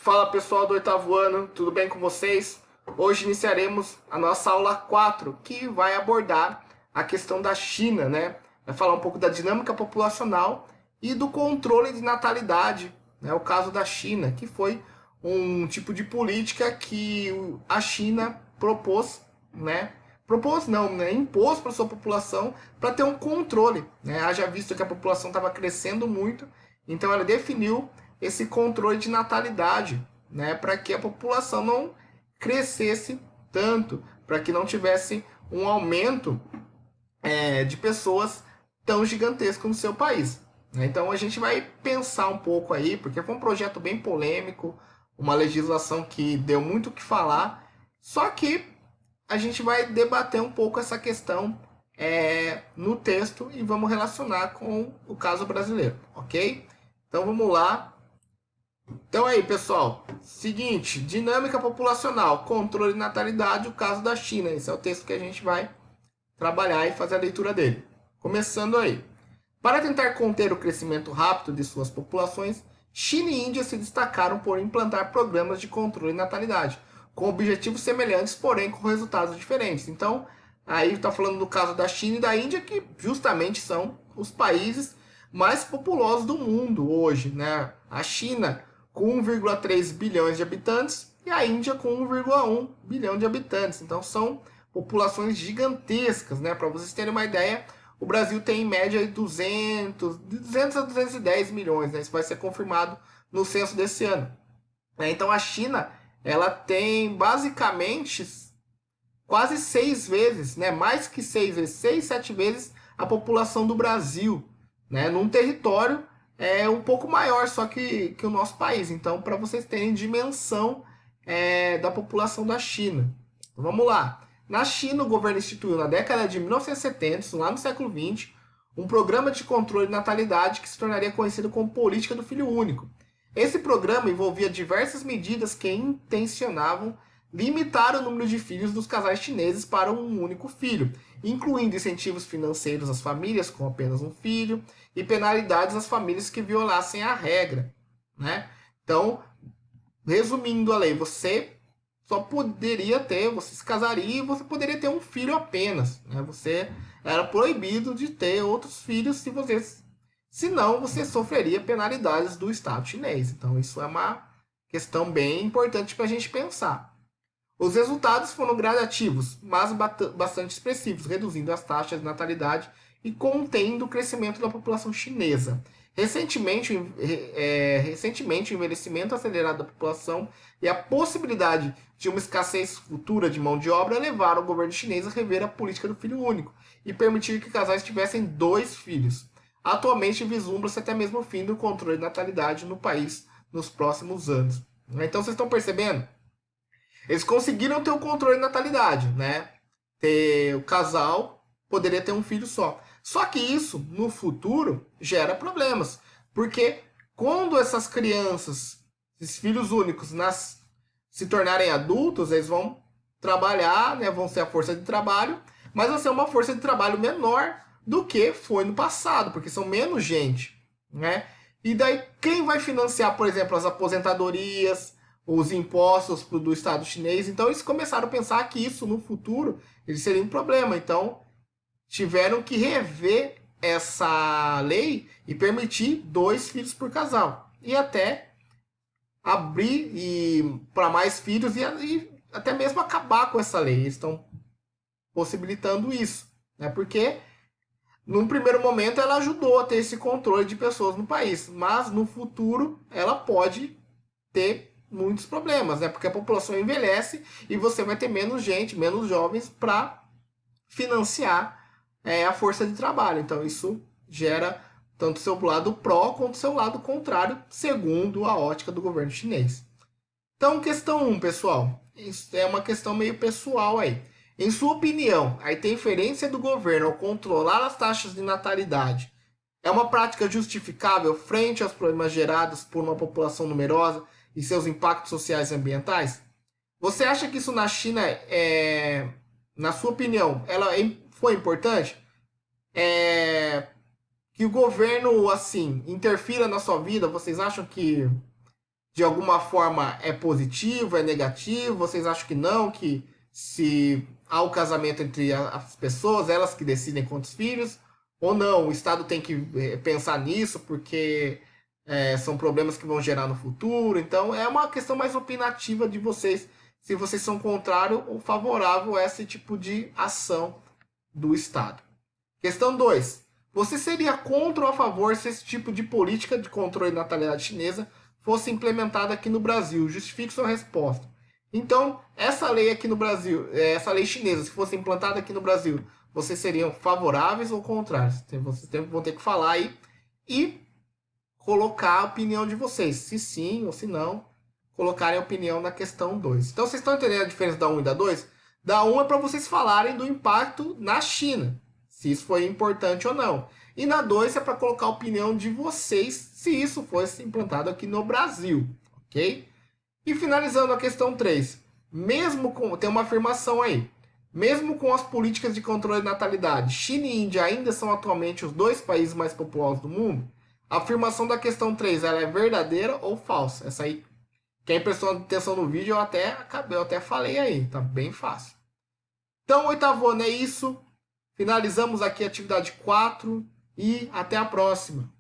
Fala pessoal do oitavo ano, tudo bem com vocês? Hoje iniciaremos a nossa aula 4, que vai abordar a questão da China, né? Vai falar um pouco da dinâmica populacional e do controle de natalidade, né? O caso da China, que foi um tipo de política que a China propôs, né? Propôs não, né? Impôs para sua população para ter um controle, né? Haja visto que a população estava crescendo muito, então ela definiu esse controle de natalidade, né, para que a população não crescesse tanto, para que não tivesse um aumento de pessoas tão gigantesco no seu país. Né? Então a gente vai pensar um pouco aí, porque foi um projeto bem polêmico, uma legislação que deu muito o que falar, só que a gente vai debater um pouco essa questão no texto e vamos relacionar com o caso brasileiro, ok? Então vamos lá. Então aí, pessoal, seguinte, dinâmica populacional, controle de natalidade, o caso da China. Esse é o texto que a gente vai trabalhar e fazer a leitura dele. Começando aí. Para tentar conter o crescimento rápido de suas populações, China e Índia se destacaram por implantar programas de controle de natalidade, com objetivos semelhantes, porém com resultados diferentes. Então, aí está falando do caso da China e da Índia, que justamente são os países mais populosos do mundo hoje, né? A China com 1,3 bilhões de habitantes e a Índia com 1,1 bilhão de habitantes. Então são populações gigantescas, né? Para vocês terem uma ideia, o Brasil tem em média 200 a 210 milhões, né? Isso vai ser confirmado no censo desse ano. Então a China, ela tem basicamente quase 6 vezes, né? Mais que 6 vezes, 6, 7 vezes a população do Brasil, né? Num território um pouco maior só que o nosso país. Então, para vocês terem dimensão da população da China. Então, vamos lá. Na China, o governo instituiu na década de 1970, lá no século XX, um programa de controle de natalidade que se tornaria conhecido como Política do Filho Único. Esse programa envolvia diversas medidas que intencionavam limitar o número de filhos dos casais chineses para um único filho, incluindo incentivos financeiros às famílias com apenas um filho e penalidades às famílias que violassem a regra, né? Então, resumindo a lei, você só poderia ter, você se casaria e você poderia ter um filho apenas, né? Você era proibido de ter outros filhos senão você sofreria penalidades do Estado chinês. Então, isso é uma questão bem importante para a gente pensar. Os resultados foram gradativos, mas bastante expressivos, reduzindo as taxas de natalidade e contendo o crescimento da população chinesa. Recentemente, o envelhecimento acelerado da população e a possibilidade de uma escassez futura de mão de obra levaram o governo chinês a rever a política do filho único e permitir que casais tivessem 2 filhos. Atualmente, vislumbra-se até mesmo o fim do controle de natalidade no país nos próximos anos. Então, vocês estão percebendo? Eles conseguiram ter o controle de natalidade, né? O casal poderia ter um filho só. Só que isso, no futuro, gera problemas. Porque quando essas crianças, esses filhos únicos, se tornarem adultos, eles vão trabalhar, né? Vão ser a força de trabalho, mas vai ser uma força de trabalho menor do que foi no passado, porque são menos gente, né? E daí, quem vai financiar, por exemplo, as aposentadorias, os impostos do Estado chinês? Então eles começaram a pensar que isso no futuro ele seria um problema. Então tiveram que rever essa lei e permitir 2 filhos por casal. E até abrir para mais filhos e até mesmo acabar com essa lei. Eles estão possibilitando isso. Né? Porque num primeiro momento ela ajudou a ter esse controle de pessoas no país. Mas no futuro ela pode ter muitos problemas, né? Porque a população envelhece e você vai ter menos gente, menos jovens para financiar a força de trabalho. Então isso gera tanto o seu lado pró quanto o seu lado contrário, segundo a ótica do governo chinês. Então, questão 1, pessoal. Isso é uma questão meio pessoal aí. Em sua opinião, a interferência do governo ao controlar as taxas de natalidade é uma prática justificável frente aos problemas gerados por uma população numerosa e seus impactos sociais e ambientais? Você acha que isso na China, na sua opinião, ela foi importante? Que o governo, assim, interfira na sua vida? Vocês acham de alguma forma é positivo, é negativo? Vocês acham que não, que se há o casamento entre as pessoas, elas que decidem quantos filhos, ou não, o Estado tem que pensar nisso porque são problemas que vão gerar no futuro. Então é uma questão mais opinativa de vocês, se vocês são contrário ou favorável a esse tipo de ação do Estado. Questão 2. Você seria contra ou a favor se esse tipo de política de controle de natalidade chinesa fosse implementada aqui no Brasil? Justifique sua resposta. Então, essa lei aqui no Brasil, essa lei chinesa, se fosse implantada aqui no Brasil, vocês seriam favoráveis ou contrários? Vocês vão ter que falar aí e colocar a opinião de vocês. Se sim ou se não, colocarem a opinião na questão 2. Então, vocês estão entendendo a diferença da 1 e da 2? Da 1 é para vocês falarem do impacto na China, se isso foi importante ou não. E na 2 é para colocar a opinião de vocês, se isso fosse implantado aqui no Brasil, ok? E finalizando a questão 3, mesmo com, tem uma afirmação aí, mesmo com as políticas de controle de natalidade, China e Índia ainda são atualmente os 2 países mais populosos do mundo? A afirmação da questão 3, ela é verdadeira ou falsa? Essa aí, quem prestou atenção no vídeo, eu até falei aí, tá bem fácil. Então, oitavo ano é isso. Finalizamos aqui a atividade 4 e até a próxima.